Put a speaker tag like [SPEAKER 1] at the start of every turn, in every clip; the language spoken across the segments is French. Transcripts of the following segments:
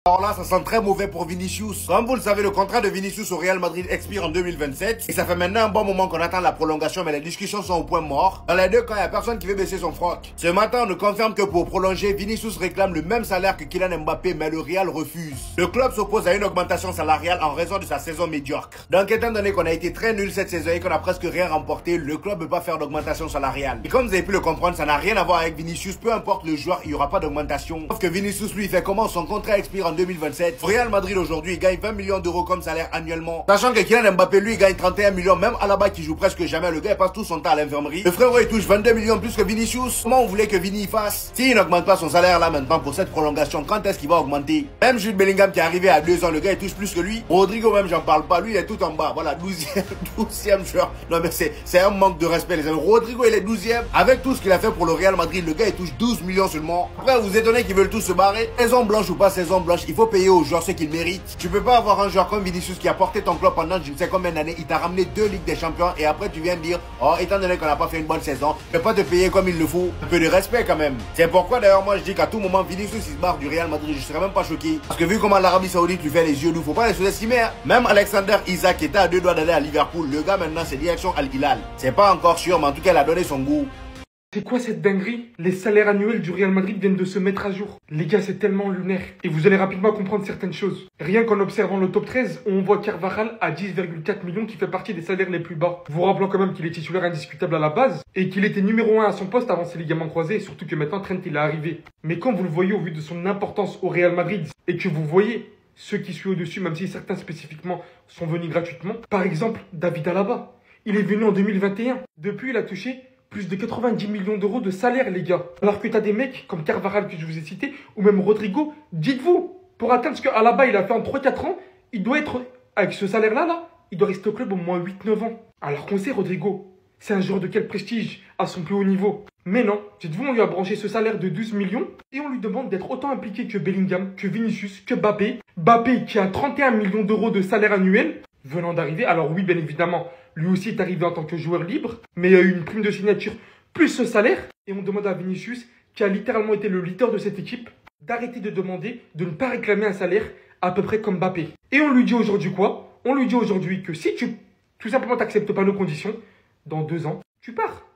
[SPEAKER 1] Alors là, ça sent très mauvais pour Vinicius. Comme vous le savez, le contrat de Vinicius au Real Madrid expire en 2027. Et ça fait maintenant un bon moment qu'on attend la prolongation, mais les discussions sont au point mort. Dans les deux cas, il n'y a personne qui veut baisser son froc. Ce matin, on nous confirme que pour prolonger, Vinicius réclame le même salaire que Kylian Mbappé, mais le Real refuse. Le club s'oppose à une augmentation salariale en raison de sa saison médiocre. Donc étant donné qu'on a été très nul cette saison et qu'on a presque rien remporté, le club ne peut pas faire d'augmentation salariale. Et comme vous avez pu le comprendre, ça n'a rien à voir avec Vinicius. Peu importe le joueur, il n'y aura pas d'augmentation. Sauf que Vinicius, lui, fait comment? Son contrat expire en 2027. Real Madrid aujourd'hui, il gagne 20 millions d'euros comme salaire annuellement. Sachant que Kylian Mbappé, lui, il gagne 31 millions. Même Alaba qui joue presque jamais, le gars il passe tout son temps à l'infirmerie. Le frérot, il touche 22 millions plus que Vinicius. Comment on voulait que Vini y fasse? S'il n'augmente pas son salaire là maintenant pour cette prolongation, quand est-ce qu'il va augmenter? Même Jude Bellingham qui est arrivé à 2 ans, le gars il touche plus que lui. Rodrigo même, j'en parle pas. Lui, il est tout en bas. Voilà, 12e joueur. Non mais c'est un manque de respect les amis. Rodrigo, il est 12e. Avec tout ce qu'il a fait pour le Real Madrid, le gars il touche 12 millions seulement. Après, vous étonnez qu'ils veulent tous se barrer. Saison blanche ou pas saison blanche, il faut payer aux joueurs ce qu'ils méritent. Tu peux pas avoir un joueur comme Vinicius qui a porté ton club pendant je ne sais combien d'années, il t'a ramené 2 Ligues des Champions et après tu viens de dire, oh, étant donné qu'on n'a pas fait une bonne saison, je peux pas te payer comme il le faut. Un peu de respect quand même. C'est pourquoi d'ailleurs moi je dis qu'à tout moment Vinicius il se barre du Real Madrid, je serais même pas choqué. Parce que vu comment l'Arabie Saoudite lui fait les yeux doux, faut pas les sous-estimer. Hein. Même Alexander Isak était à 2 doigts d'aller à Liverpool, le gars maintenant c'est direction Al Hilal. C'est pas encore sûr, mais en tout cas il a donné son goût.
[SPEAKER 2] C'est quoi cette dinguerie? Les salaires annuels du Real Madrid viennent de se mettre à jour. Les gars, c'est tellement lunaire. Et vous allez rapidement comprendre certaines choses. Rien qu'en observant le top 13, on voit Carvajal à 10,4 millions qui fait partie des salaires les plus bas. Vous rappelant quand même qu'il est titulaire indiscutable à la base et qu'il était numéro 1 à son poste avant ses ligaments croisés et surtout que maintenant Trent il est arrivé. Mais quand vous le voyez au vu de son importance au Real Madrid et que vous voyez ceux qui suivent au-dessus, même si certains spécifiquement sont venus gratuitement, par exemple David Alaba, il est venu en 2021. Depuis, il a touché plus de 90 millions d'euros de salaire, les gars. Alors que t'as des mecs comme Carvajal que je vous ai cité, ou même Rodrigo, dites-vous, pour atteindre ce que Alaba il a fait en 3-4 ans, il doit être, avec ce salaire-là, il doit rester au club au moins 8-9 ans. Alors qu'on sait, Rodrigo, c'est un joueur de quel prestige à son plus haut niveau. Mais non, dites-vous, on lui a branché ce salaire de 12 millions et on lui demande d'être autant impliqué que Bellingham, que Vinicius, que Mbappé. Mbappé qui a 31 millions d'euros de salaire annuel venant d'arriver. Alors oui, bien évidemment, lui aussi est arrivé en tant que joueur libre, mais il y a eu une prime de signature plus ce salaire. Et on demande à Vinicius, qui a littéralement été le leader de cette équipe, d'arrêter de demander, de ne pas réclamer un salaire à peu près comme Mbappé. Et on lui dit aujourd'hui quoi? On lui dit aujourd'hui que si tu, tout simplement, t'acceptes pas nos conditions, dans 2 ans, tu pars.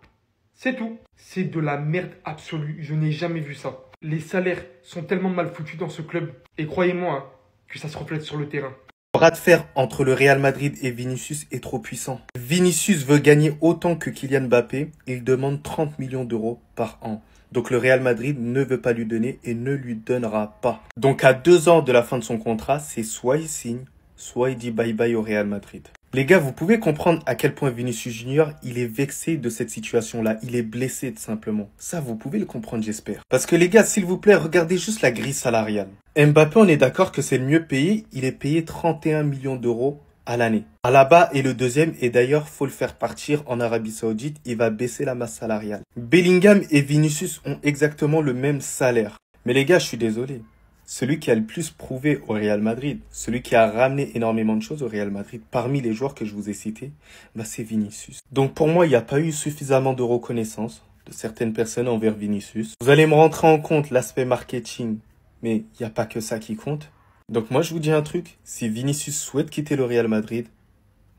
[SPEAKER 2] C'est tout. C'est de la merde absolue. Je n'ai jamais vu ça. Les salaires sont tellement mal foutus dans ce club. Et croyez-moi, hein, que ça se reflète sur le terrain.
[SPEAKER 3] Le bras de fer entre le Real Madrid et Vinicius est trop puissant. Vinicius veut gagner autant que Kylian Mbappé. Il demande 30 millions d'euros par an. Donc le Real Madrid ne veut pas lui donner et ne lui donnera pas. Donc à 2 ans de la fin de son contrat, c'est soit il signe, soit il dit bye bye au Real Madrid. Les gars, vous pouvez comprendre à quel point Vinicius Junior, il est vexé de cette situation-là. Il est blessé, tout simplement. Ça, vous pouvez le comprendre, j'espère. Parce que les gars, s'il vous plaît, regardez juste la grille salariale. Mbappé, on est d'accord que c'est le mieux payé. Il est payé 31 millions d'euros à l'année. Alaba est le deuxième et d'ailleurs, faut le faire partir en Arabie Saoudite. Il va baisser la masse salariale. Bellingham et Vinicius ont exactement le même salaire. Mais les gars, je suis désolé. Celui qui a le plus prouvé au Real Madrid, celui qui a ramené énormément de choses au Real Madrid, parmi les joueurs que je vous ai cités, bah c'est Vinicius. Donc pour moi, il n'y a pas eu suffisamment de reconnaissance de certaines personnes envers Vinicius. Vous allez me rentrer en compte l'aspect marketing, mais il n'y a pas que ça qui compte. Donc moi, je vous dis un truc, si Vinicius souhaite quitter le Real Madrid,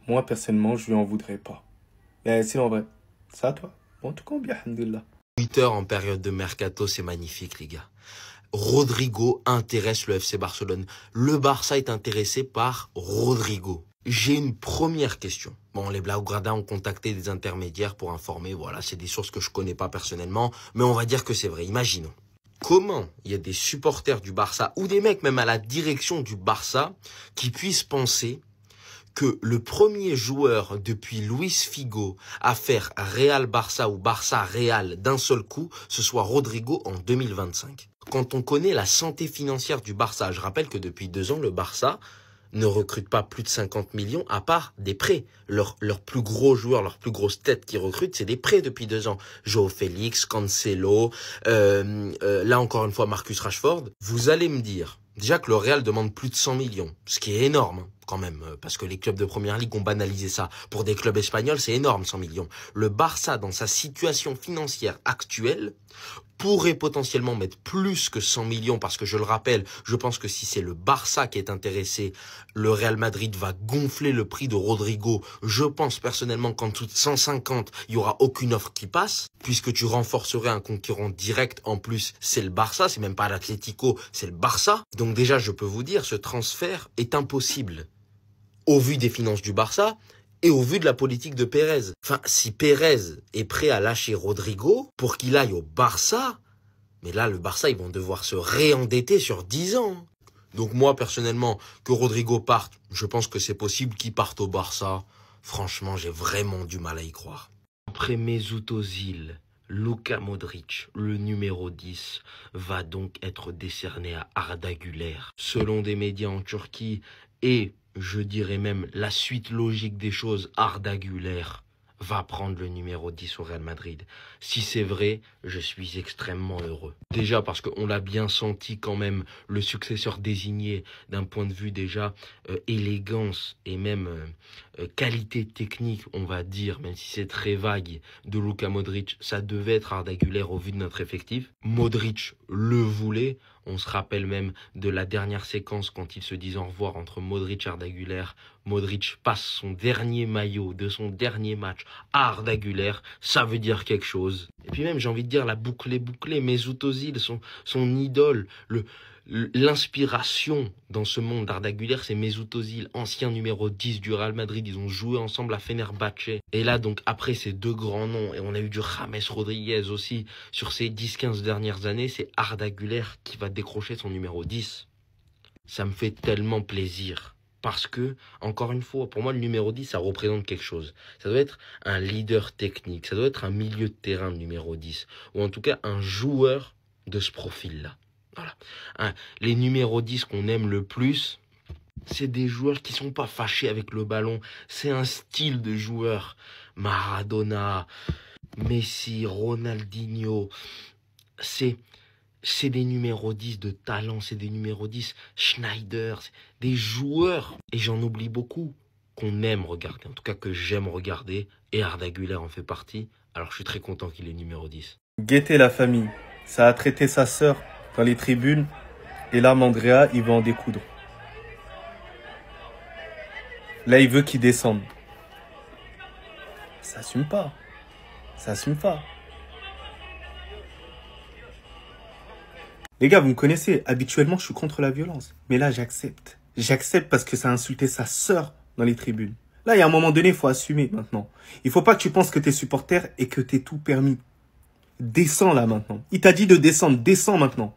[SPEAKER 3] moi personnellement, je lui en voudrais pas. Mais c'est en vrai. Ça à toi. Bon, en tout cas, bien, alhamdoulilah.
[SPEAKER 4] 8 heures en période de mercato, c'est magnifique, les gars. Rodrigo intéresse le FC Barcelone. Le Barça est intéressé par Rodrigo. J'ai une première question. Bon, les Blaugrana ont contacté des intermédiaires pour informer. Voilà, c'est des sources que je connais pas personnellement, mais on va dire que c'est vrai. Imaginons. Comment il y a des supporters du Barça ou des mecs même à la direction du Barça qui puissent penser que le premier joueur depuis Luis Figo à faire Real-Barça ou Barça-Real d'un seul coup, ce soit Rodrigo en 2025. Quand on connaît la santé financière du Barça, je rappelle que depuis 2 ans, le Barça ne recrute pas plus de 50 millions à part des prêts. Leurs plus gros joueurs, leurs plus grosses têtes qui recrutent, c'est des prêts depuis 2 ans. João Félix, Cancelo, là encore une fois Marcus Rashford. Vous allez me dire, déjà que le Real demande plus de 100 millions, ce qui est énorme, hein. quand même, parce que les clubs de première ligue ont banalisé ça. Pour des clubs espagnols, c'est énorme, 100 millions. Le Barça, dans sa situation financière actuelle, pourrait potentiellement mettre plus que 100 millions, parce que je le rappelle, je pense que si c'est le Barça qui est intéressé, le Real Madrid va gonfler le prix de Rodrigo. Je pense personnellement qu'en dessous de 150, il n'y aura aucune offre qui passe, puisque tu renforcerais un concurrent direct. En plus, c'est le Barça, c'est même pas l'Atlético, c'est le Barça. Donc déjà, je peux vous dire, ce transfert est impossible, au vu des finances du Barça et au vu de la politique de Pérez. Enfin, si Pérez est prêt à lâcher Rodrigo pour qu'il aille au Barça, mais là, le Barça, ils vont devoir se réendetter sur 10 ans. Donc moi, personnellement, que Rodrigo parte, je pense que c'est possible qu'il parte au Barça. Franchement, j'ai vraiment du mal à y croire. Après Mesut Özil, Luka Modric, le numéro 10, va donc être décerné à Arda Güler. Selon des médias en Turquie et, je dirais même, la suite logique des choses, Arda Güler va prendre le numéro 10 au Real Madrid. Si c'est vrai, je suis extrêmement heureux. Déjà parce qu'on l'a bien senti quand même, le successeur désigné d'un point de vue déjà élégance et même qualité technique, on va dire, même si c'est très vague, de Luka Modric, ça devait être Arda Güler au vu de notre effectif. Modric le voulait. On se rappelle même de la dernière séquence quand ils se disent au revoir entre Modric et Arda Güler. Modric passe son dernier maillot de son dernier match à Arda Güler. Ça veut dire quelque chose. Et puis même, j'ai envie de dire, la boucle est bouclée. Mesut Özil, son idole, l'inspiration dans ce monde d'Arda Güler, c'est Mesut Özil, ancien numéro 10 du Real Madrid. Ils ont joué ensemble à Fenerbahçe. Et là, donc, après ces deux grands noms, et on a eu du James Rodriguez aussi, sur ces 10-15 dernières années, c'est Arda Güler qui va décrocher son numéro 10. Ça me fait tellement plaisir. Parce que, encore une fois, pour moi, le numéro 10, ça représente quelque chose. Ça doit être un leader technique. Ça doit être un milieu de terrain, le numéro 10. Ou en tout cas, un joueur de ce profil-là. Voilà. Les numéros 10 qu'on aime le plus, c'est des joueurs qui sont pas fâchés avec le ballon. C'est un style de joueur. Maradona, Messi, Ronaldinho. C'est des numéros 10 de talent, c'est des numéros 10 Schneider, des joueurs, et j'en oublie beaucoup, qu'on aime regarder, en tout cas que j'aime regarder, et Arda Güler en fait partie, alors je suis très content qu'il est numéro 10.
[SPEAKER 3] Guettez la famille, ça a traité sa sœur dans les tribunes, et là Mandrea, il veut en découdre. Là, il veut qu'il descende. Ça assume pas. Ça assume pas. Les gars, vous me connaissez, habituellement, je suis contre la violence. Mais là, j'accepte. J'accepte parce que ça a insulté sa sœur dans les tribunes. Là, il y a un moment donné, il faut assumer maintenant. Il faut pas que tu penses que t'es supporter et que t'es tout permis. Descends là maintenant. Il t'a dit de descendre, descends maintenant.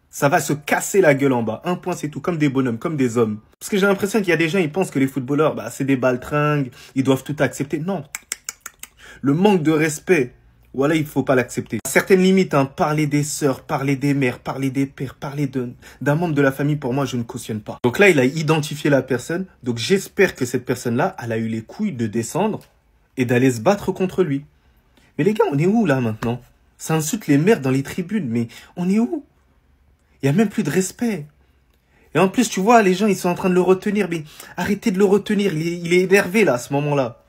[SPEAKER 3] Ça va se casser la gueule en bas. Un point, c'est tout, comme des bonhommes, comme des hommes. Parce que j'ai l'impression qu'il y a des gens, ils pensent que les footballeurs, c'est des baltringues, ils doivent tout accepter. Non. Le manque de respect, voilà, il faut pas l'accepter. À certaines limites, parler des sœurs, parler des mères, parler des pères, parler d'un membre de la famille, pour moi, je ne cautionne pas. Donc là, il a identifié la personne. Donc j'espère que cette personne-là, elle a eu les couilles de descendre et d'aller se battre contre lui. Mais les gars, on est où là maintenant? Ça insulte les mères dans les tribunes, mais on est où? Il n'y a même plus de respect. Et en plus, tu vois, les gens, ils sont en train de le retenir. Mais arrêtez de le retenir, il est énervé là, à ce moment-là.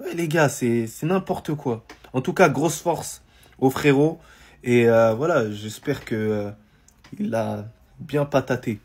[SPEAKER 3] Ouais, les gars, c'est n'importe quoi. En tout cas, grosse force au frérot. Et voilà, j'espère que il a bien pataté.